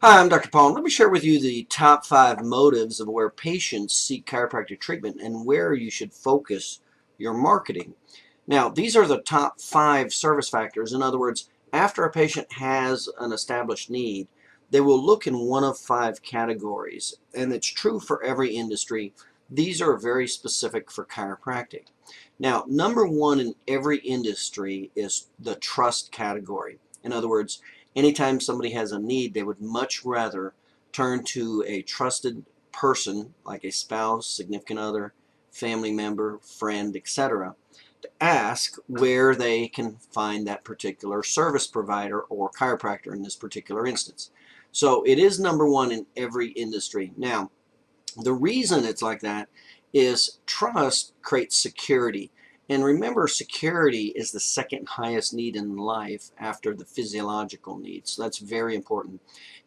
Hi, I'm Dr. Paul. Let me share with you the top 5 motives of where patients seek chiropractic treatment and where you should focus your marketing. Now, these are the top 5 service factors. In other words, after a patient has an established need, they will look in one of 5 categories, and it's true for every industry. These are very specific for chiropractic. Now, number 1 in every industry is the trust category. In other words, anytime somebody has a need, they would much rather turn to a trusted person like a spouse, significant other, family member, friend, etc., to ask where they can find that particular service provider or chiropractor in this particular instance. So it is number 1 in every industry. Now, the reason it's like that is trust creates security. And remember, security is the second highest need in life after the physiological needs. So that's very important.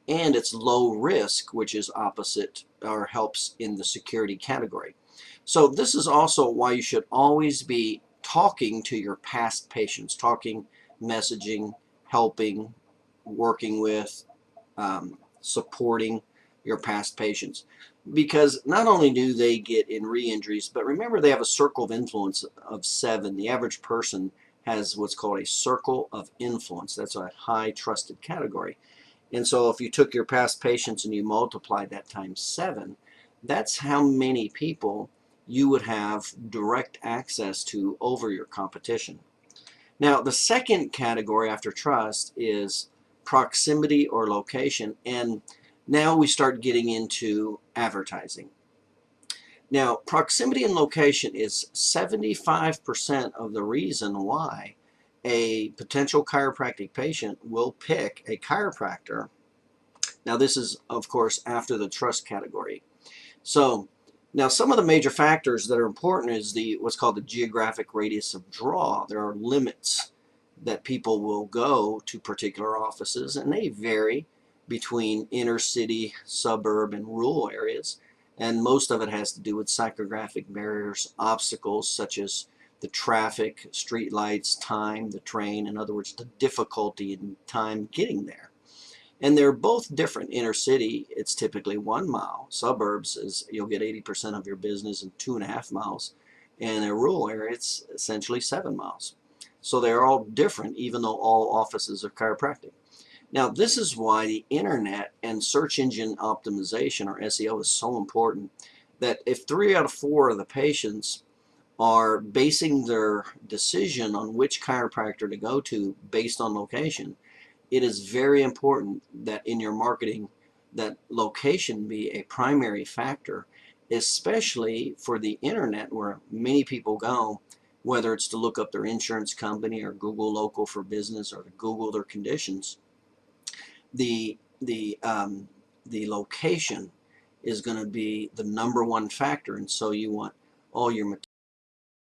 And it's low risk, which is opposite or helps in the security category. So this is also why you should always be talking to your past patients, talking, messaging, helping, working with, supporting your past patients. Because not only do they get in re-injuries, but remember they have a circle of influence of 7. The average person has what's called a circle of influence. That's a high trusted category. And so if you took your past patients and you multiplied that times 7, that's how many people you would have direct access to over your competition. Now, the second category after trust is proximity or location, and now we start getting into advertising. Now, proximity and location is 75% of the reason why a potential chiropractic patient will pick a chiropractor. Now, this is, of course, after the trust category. So, now some of the major factors that are important is the what's called the geographic radius of draw. There are limits that people will go to particular offices, and they vary between inner city, suburb, and rural areas. And most of it has to do with psychographic barriers, obstacles such as the traffic, street lights, time, the train, in other words, the difficulty in time getting there. And they're both different. Inner city, it's typically 1 mile. Suburbs is you'll get 80% of your business in 2.5 miles. And in a rural area, it's essentially 7 miles. So they're all different, even though all offices are chiropractic. Now, this is why the internet and search engine optimization, or SEO, is so important. That if 3 out of 4 of the patients are basing their decision on which chiropractor to go to based on location, it is very important that in your marketing that location be a primary factor, especially for the internet where many people go, whether it's to look up their insurance company or Google local for business or to Google their conditions. The the um, the location is going to be the number 1 factor, and so you want all your